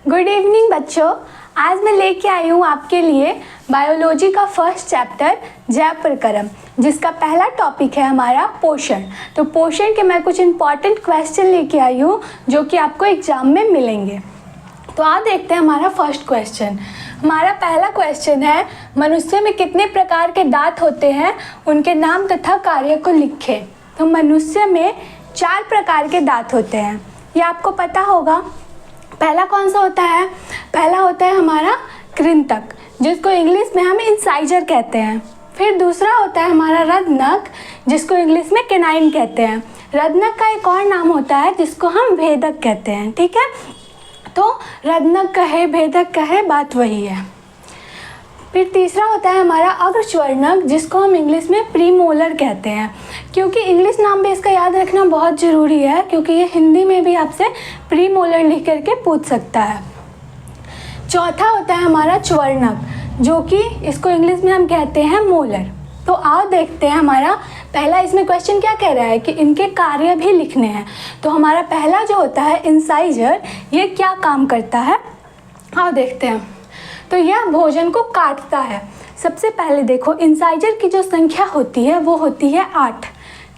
Good evening बच्चों। आज मैं लेके आई हूँ आपके लिए बायोलॉजी का फर्स्ट चैप्टर जैव प्रकरण, जिसका पहला टॉपिक है हमारा पोषण। तो पोषण के मैं कुछ इंपॉर्टेंट क्वेश्चन लेके आई हूँ जो कि आपको एग्जाम में मिलेंगे। तो आप देखते हैं हमारा फर्स्ट क्वेश्चन। हमारा पहला क्वेश्चन है, मनुष्य में कितने प्रकार के दांत होते हैं, उनके नाम तथा कार्य को लिखें। तो मनुष्य में 4 प्रकार के दांत होते हैं, ये आपको पता होगा। पहला कौन सा होता है? पहला होता है हमारा कृंतक, जिसको इंग्लिश में हम इंसाइजर कहते हैं। फिर दूसरा होता है हमारा रत्नक, जिसको इंग्लिश में केनाइन कहते हैं। रत्नक का एक और नाम होता है जिसको हम भेदक कहते हैं। ठीक है, तो रत्नक कहे भेदक कहे बात वही है। फिर तीसरा होता है हमारा अग्रच्वर्णक, जिसको हम इंग्लिश में प्रीमोलर कहते हैं। क्योंकि इंग्लिश नाम भी इसका याद रखना बहुत ज़रूरी है, क्योंकि ये हिंदी में भी आपसे प्रीमोलर लिख करके पूछ सकता है। चौथा होता है हमारा च्वर्णक, जो कि इसको इंग्लिश में हम कहते हैं मोलर। तो आओ देखते हैं हमारा पहला इसमें क्वेश्चन क्या कह रहा है कि इनके कार्य भी लिखने हैं। तो हमारा पहला जो होता है इंसाइजर, ये क्या काम करता है, आओ देखते हैं। तो यह भोजन को काटता है। सबसे पहले देखो, इंसाइजर की जो संख्या होती है वो होती है 8,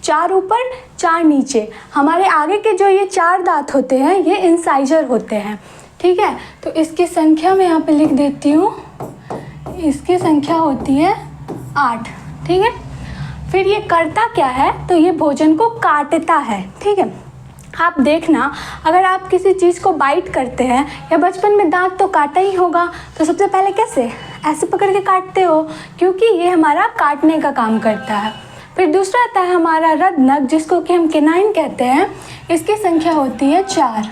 4 ऊपर 4 नीचे। हमारे आगे के जो ये 4 दांत होते हैं ये इंसाइजर होते हैं। ठीक है, तो इसकी संख्या मैं यहाँ पे लिख देती हूँ, इसकी संख्या होती है 8। ठीक है, फिर ये करता क्या है, तो ये भोजन को काटता है। ठीक है, आप देखना, अगर आप किसी चीज़ को बाइट करते हैं या बचपन में दांत तो काटा ही होगा, तो सबसे पहले कैसे ऐसे पकड़ के काटते हो, क्योंकि ये हमारा काटने का काम करता है। फिर दूसरा आता है हमारा रत्नक, जिसको कि हम केनाइन कहते हैं। इसकी संख्या होती है 4,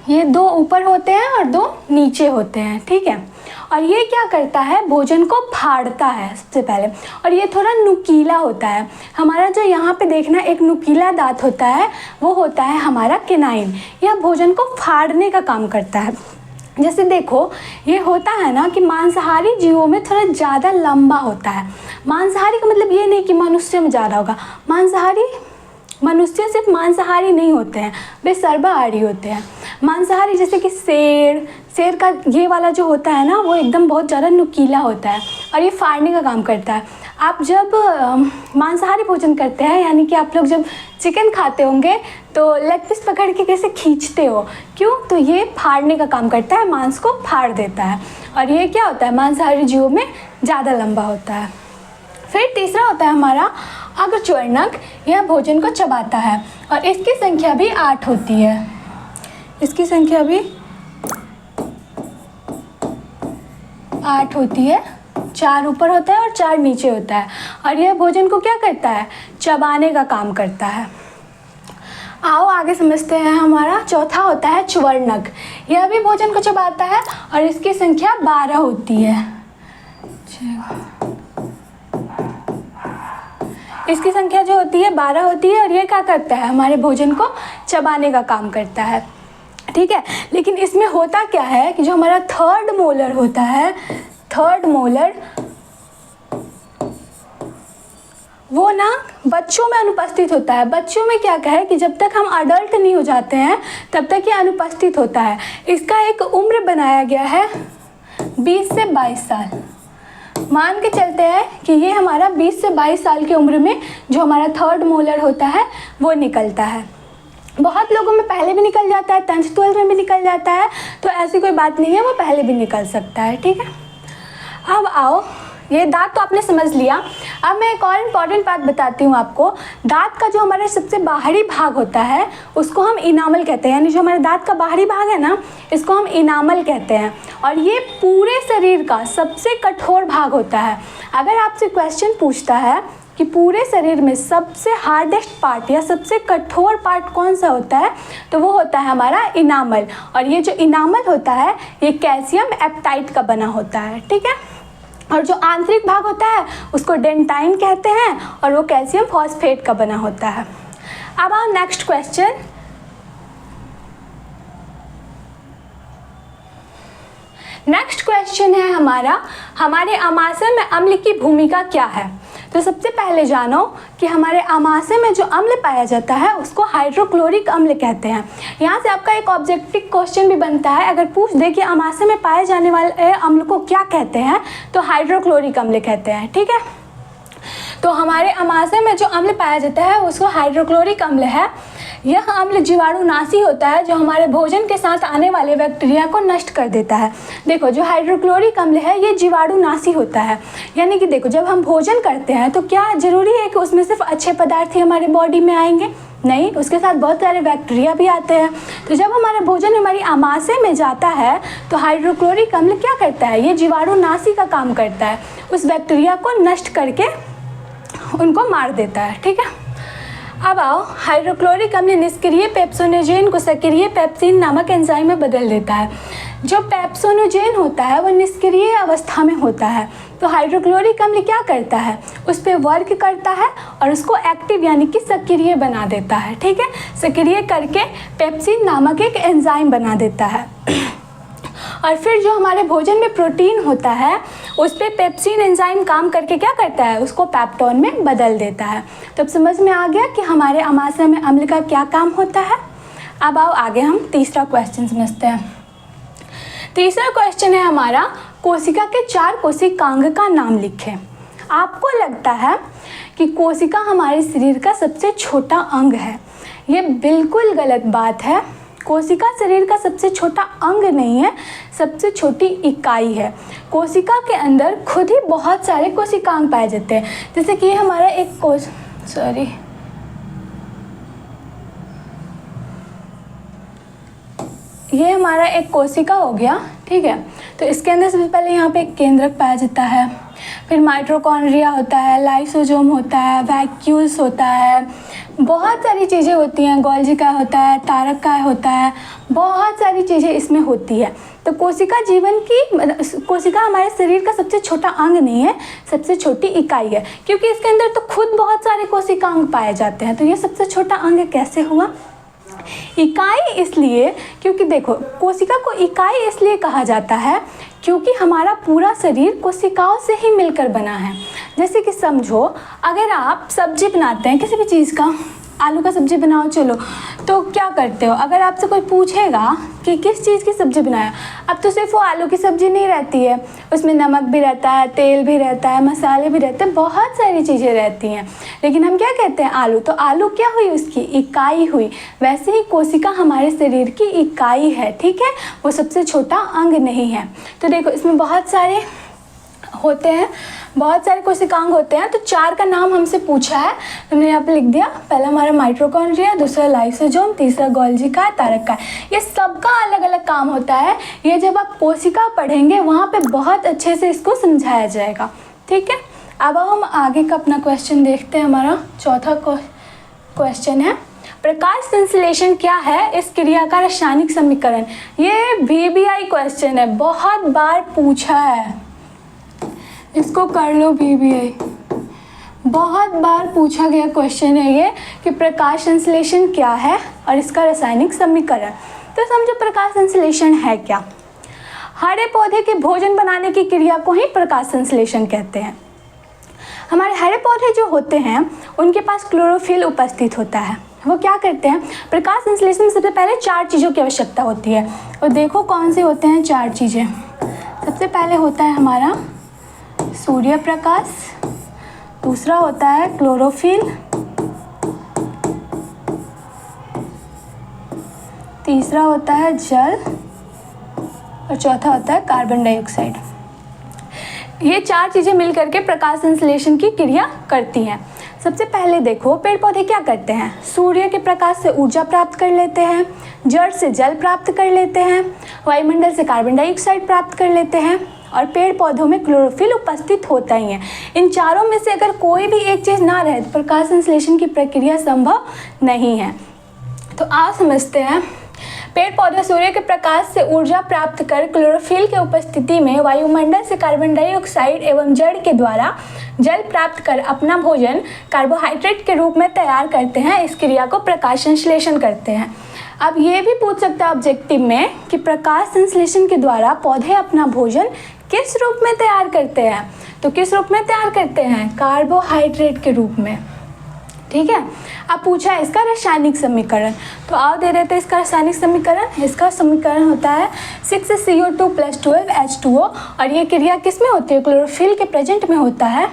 ये 2 ऊपर होते हैं और 2 नीचे होते हैं। ठीक है, और ये क्या करता है, भोजन को फाड़ता है सबसे पहले, और ये थोड़ा नुकीला होता है। हमारा जो यहाँ पे देखना एक नुकीला दांत होता है, वो होता है हमारा केनाइन। यह भोजन को फाड़ने का काम करता है। जैसे देखो, ये होता है ना कि मांसाहारी जीवों में थोड़ा ज़्यादा लंबा होता है। मांसाहारी का मतलब ये नहीं कि मनुष्य में ज़्यादा होगा। मनुष्य सिर्फ मांसाहारी नहीं होते हैं, वे सर्वाहारी होते हैं। मांसाहारी जैसे कि शेर का ये वाला जो होता है ना, वो एकदम बहुत ज़्यादा नुकीला होता है और ये फाड़ने का काम करता है। आप जब मांसाहारी भोजन करते हैं, यानी कि आप लोग जब चिकन खाते होंगे तो लेग पीस पकड़ के कैसे खींचते हो, क्यों? तो ये फाड़ने का काम करता है, मांस को फाड़ देता है। और ये क्या होता है, मांसाहारी जीवों में ज़्यादा लंबा होता है। फिर तीसरा होता है हमारा अग्रच्वर्णक, यह भोजन को चबाता है और इसकी संख्या भी 8 होती है। इसकी संख्या भी 8 होती है, 4 ऊपर होता है और 4 नीचे होता है। और यह भोजन को क्या करता है, चबाने का काम करता है। आओ आगे समझते हैं। हमारा चौथा होता है च्वर्णक, यह भी भोजन को चबाता है और इसकी संख्या 12 होती है। इसकी संख्या जो होती है 12 होती है और ये क्या करता है, हमारे भोजन को चबाने का काम करता है। ठीक है, लेकिन इसमें होता क्या है कि जो हमारा थर्ड मोलर होता है, थर्ड मोलर वो ना बच्चों में अनुपस्थित होता है। बच्चों में क्या है कि जब तक हम अडल्ट नहीं हो जाते हैं तब तक ये अनुपस्थित होता है। इसका एक उम्र बनाया गया है 20 से 22 साल। मान के चलते हैं कि ये हमारा 20 से 22 साल की उम्र में जो हमारा थर्ड मोलर होता है वो निकलता है। बहुत लोगों में पहले भी निकल जाता है, 10th 12th में भी निकल जाता है, तो ऐसी कोई बात नहीं है, वो पहले भी निकल सकता है। ठीक है, अब आओ, ये दांत तो आपने समझ लिया। अब मैं एक और इम्पॉर्टेंट बात बताती हूँ आपको। दांत का जो हमारा सबसे बाहरी भाग होता है उसको हम इनामल कहते हैं, यानी जो हमारे दांत का बाहरी भाग है ना, इसको हम इनामल कहते हैं। और ये पूरे शरीर का सबसे कठोर भाग होता है। अगर आपसे क्वेश्चन पूछता है कि पूरे शरीर में सबसे हार्डेस्ट पार्ट या सबसे कठोर पार्ट कौन सा होता है, तो वो होता है हमारा इनामल। और ये जो इनामल होता है ये कैल्शियम एप्टाइट का बना होता है। ठीक है, और जो आंतरिक भाग होता है उसको डेंटाइन कहते हैं और वो कैल्शियम फॉस्फेट का बना होता है। अब आओ नेक्स्ट क्वेश्चन। नेक्स्ट क्वेश्चन है हमारा, हमारे आमाशय में अम्ल की भूमिका क्या है। तो सबसे पहले जानो कि हमारे आमाशय में जो अम्ल पाया जाता है उसको हाइड्रोक्लोरिक अम्ल कहते हैं। यहाँ से आपका एक ऑब्जेक्टिव क्वेश्चन भी बनता है, अगर पूछ दे कि आमाशय में पाए जाने वाले अम्ल को क्या कहते हैं तो हाइड्रोक्लोरिक अम्ल कहते हैं। ठीक है, तो हमारे आमाशय में जो अम्ल पाया जाता है उसको हाइड्रोक्लोरिक अम्ल है। यह अम्ल जीवाणुनाशी होता है जो हमारे भोजन के साथ आने वाले बैक्टीरिया को नष्ट कर देता है। देखो, जो हाइड्रोक्लोरिक अम्ल है ये जीवाणुनाशी होता है, यानी कि देखो जब हम भोजन करते हैं तो क्या ज़रूरी है कि उसमें सिर्फ अच्छे पदार्थ ही हमारे बॉडी में आएंगे? नहीं, उसके साथ बहुत सारे बैक्टीरिया भी आते हैं। तो जब हमारा भोजन हमारी आमाशय में जाता है तो हाइड्रोक्लोरिक अम्ल क्या करता है, ये जीवाणुनाशी का काम करता है, उस बैक्टीरिया को नष्ट करके उनको मार देता है। ठीक है, अब आओ, हाइड्रोक्लोरिक अम्ल निष्क्रिय पेप्सोनोजेन को सक्रिय पेप्सिन नामक एंजाइम में बदल देता है। जो पेप्सोनोजेन होता है वो निष्क्रिय अवस्था में होता है, तो हाइड्रोक्लोरिक अम्ल क्या करता है, उस पर वर्क करता है और उसको एक्टिव यानी कि सक्रिय बना देता है। ठीक है, सक्रिय करके पेप्सिन नामक एक एंजाइम बना देता है। और फिर जो हमारे भोजन में प्रोटीन होता है उस पर पेप्सिन एंजाइम काम करके क्या करता है, उसको पेप्टोन में बदल देता है। तो अब समझ में आ गया कि हमारे आमाशय में अम्ल का क्या काम होता है। अब आओ आगे हम तीसरा क्वेश्चन समझते हैं। तीसरा क्वेश्चन है हमारा, कोशिका के 4 कोशिकांग का नाम लिखें। आपको लगता है कि कोशिका हमारे शरीर का सबसे छोटा अंग है, ये बिल्कुल गलत बात है। कोशिका शरीर का सबसे छोटा अंग नहीं है, सबसे छोटी इकाई है। कोशिका के अंदर खुद ही बहुत सारे कोशिकांग पाए जाते हैं, जैसे कि हमारा एक ये हमारा एक कोशिका हो गया। ठीक है, तो इसके अंदर सबसे पहले यहाँ पे एक केंद्रक पाया जाता है, फिर माइटोकॉन्ड्रिया होता है, लाइसोसोम होता है, वैक्यूल्स होता है, बहुत सारी चीज़ें होती हैं, गोल्गी काय होता है, तारक काय होता है, बहुत सारी चीज़ें इसमें होती है। तो कोशिका कोशिका हमारे शरीर का सबसे छोटा अंग नहीं है, सबसे छोटी इकाई है, क्योंकि इसके अंदर तो खुद बहुत सारे कोशिकांग पाए जाते हैं। तो ये सबसे छोटा अंग कैसे हुआ? इकाई इसलिए क्योंकि देखो, कोशिका को इकाई इसलिए कहा जाता है क्योंकि हमारा पूरा शरीर कोशिकाओं से ही मिलकर बना है। जैसे कि समझो, अगर आप सब्जी बनाते हैं किसी भी चीज़ का, आलू का सब्जी बनाओ चलो, तो क्या करते हो, अगर आपसे कोई पूछेगा कि किस चीज़ की सब्ज़ी बनाया, अब तो सिर्फ वो आलू की सब्ज़ी नहीं रहती है, उसमें नमक भी रहता है, तेल भी रहता है, मसाले भी रहते हैं, बहुत सारी चीज़ें रहती हैं। लेकिन हम क्या कहते हैं, आलू, तो आलू क्या हुई, उसकी इकाई हुई। वैसे ही कोशिका हमारे शरीर की इकाई है। ठीक है, वो सबसे छोटा अंग नहीं है। तो देखो, इसमें बहुत सारे होते हैं, बहुत सारे कोशिकांग होते हैं। तो 4 का नाम हमसे पूछा है, हमने यहाँ पे लिख दिया। पहला हमारा माइटोकॉन्ड्रिया, दूसरा लाइसोसोम, तीसरा गोल्गी काय, तारक काय। ये सबका अलग अलग काम होता है। ये जब आप कोशिका पढ़ेंगे वहाँ पे बहुत अच्छे से इसको समझाया जाएगा। ठीक है, अब हम आगे का अपना क्वेश्चन देखते हैं। हमारा चौथा क्वेश्चन है, प्रकाश संश्लेषण क्या है, इस क्रिया का रासायनिक समीकरण। ये VBI क्वेश्चन है, बहुत बार पूछा है, इसको कर लो VBI, बहुत बार पूछा गया क्वेश्चन है ये कि प्रकाश संश्लेषण क्या है और इसका रासायनिक समीकरण। तो समझो प्रकाश संश्लेषण है क्या। हरे पौधे के भोजन बनाने की क्रिया को ही प्रकाश संश्लेषण कहते हैं। हमारे हरे पौधे जो होते हैं उनके पास क्लोरोफिल उपस्थित होता है। वो क्या करते हैं, प्रकाश संश्लेषण में सबसे पहले 4 चीज़ों की आवश्यकता होती है। और देखो कौन से होते हैं 4 चीज़ें। सबसे पहले होता है हमारा सूर्य प्रकाश, दूसरा होता है क्लोरोफिल, तीसरा होता है जल और चौथा होता है कार्बन डाइऑक्साइड। ये 4 चीज़ें मिलकर के प्रकाश संश्लेषण की क्रिया करती हैं। सबसे पहले देखो, पेड़ पौधे क्या करते हैं, सूर्य के प्रकाश से ऊर्जा प्राप्त कर लेते हैं, जड़ से जल प्राप्त कर लेते हैं, वायुमंडल से कार्बन डाइऑक्साइड प्राप्त कर लेते हैं और पेड़ पौधों में क्लोरोफिल उपस्थित होता ही है। इन चारों में से अगर कोई भी एक चीज़ ना रहे तो प्रकाश संश्लेषण की प्रक्रिया संभव नहीं है। तो आप समझते हैं, पेड़ पौधे सूर्य के प्रकाश से ऊर्जा प्राप्त कर क्लोरोफिल के उपस्थिति में वायुमंडल से कार्बन डाइऑक्साइड एवं जड़ के द्वारा जल प्राप्त कर अपना भोजन कार्बोहाइड्रेट के रूप में तैयार करते हैं। इस क्रिया को प्रकाश संश्लेषण कहते हैं। अब ये भी पूछ सकता है ऑब्जेक्टिव में कि प्रकाश संश्लेषण के द्वारा पौधे अपना भोजन किस रूप में तैयार करते हैं। तो किस रूप में तैयार करते हैं? कार्बोहाइड्रेट के रूप में। ठीक है, अब पूछा है इसका रासायनिक समीकरण, तो आओ दे देते हैं इसका रासायनिक समीकरण। इसका समीकरण होता है 6CO2 + 12H2O, और ये क्रिया किस में होती है? क्लोरोफिल के प्रेजेंट में होता है।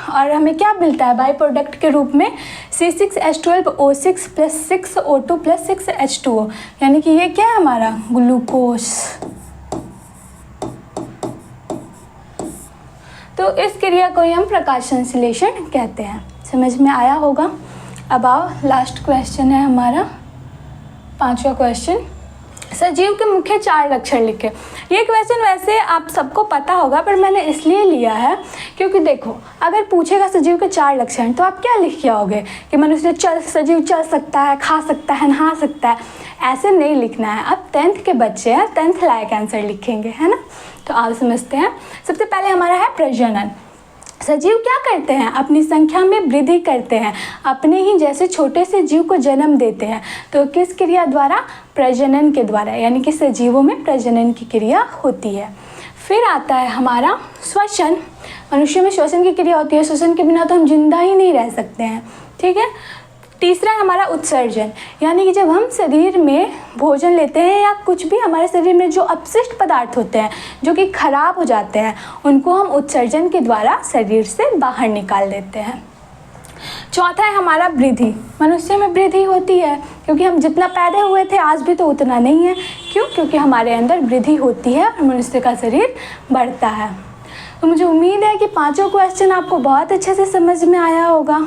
और हमें क्या मिलता है बाई प्रोडक्ट के रूप में? C6H12O6 + 6O2 + 6H2O, यानी कि ये क्या है हमारा? ग्लूकोज। तो इस क्रिया को ही हम प्रकाश संश्लेषण कहते हैं। समझ में आया होगा। अब आओ लास्ट क्वेश्चन है हमारा 5वां क्वेश्चन, सजीव के मुख्य 4 लक्षण लिखे। ये क्वेश्चन वैसे आप सबको पता होगा, पर मैंने इसलिए लिया है क्योंकि देखो, अगर पूछेगा सजीव के 4 लक्षण तो आप क्या लिख के आओगे कि मनुष्य सजीव चल सकता है, खा सकता है, नहा सकता है, ऐसे नहीं लिखना है। अब 10th के बच्चे हैं, 10th लायक आंसर लिखेंगे, है ना। तो आप समझते हैं। सबसे पहले हमारा है प्रजनन। सजीव क्या करते हैं? अपनी संख्या में वृद्धि करते हैं, अपने ही जैसे छोटे से जीव को जन्म देते हैं। तो किस क्रिया द्वारा? प्रजनन के द्वारा, यानी कि सजीवों में प्रजनन की क्रिया होती है। फिर आता है हमारा श्वसन। मनुष्य में श्वसन की क्रिया होती है, श्वसन के बिना तो हम जिंदा ही नहीं रह सकते हैं। ठीक है। तीसरा है हमारा उत्सर्जन, यानी कि जब हम शरीर में भोजन लेते हैं या कुछ भी हमारे शरीर में जो अपशिष्ट पदार्थ होते हैं जो कि खराब हो जाते हैं, उनको हम उत्सर्जन के द्वारा शरीर से बाहर निकाल देते हैं। चौथा है हमारा वृद्धि। मनुष्य में वृद्धि होती है क्योंकि हम जितना पैदा हुए थे आज भी तो उतना नहीं है। क्यों? क्योंकि हमारे अंदर वृद्धि होती है और मनुष्य का शरीर बढ़ता है। तो मुझे उम्मीद है कि 5 क्वेश्चन आपको बहुत अच्छे से समझ में आया होगा।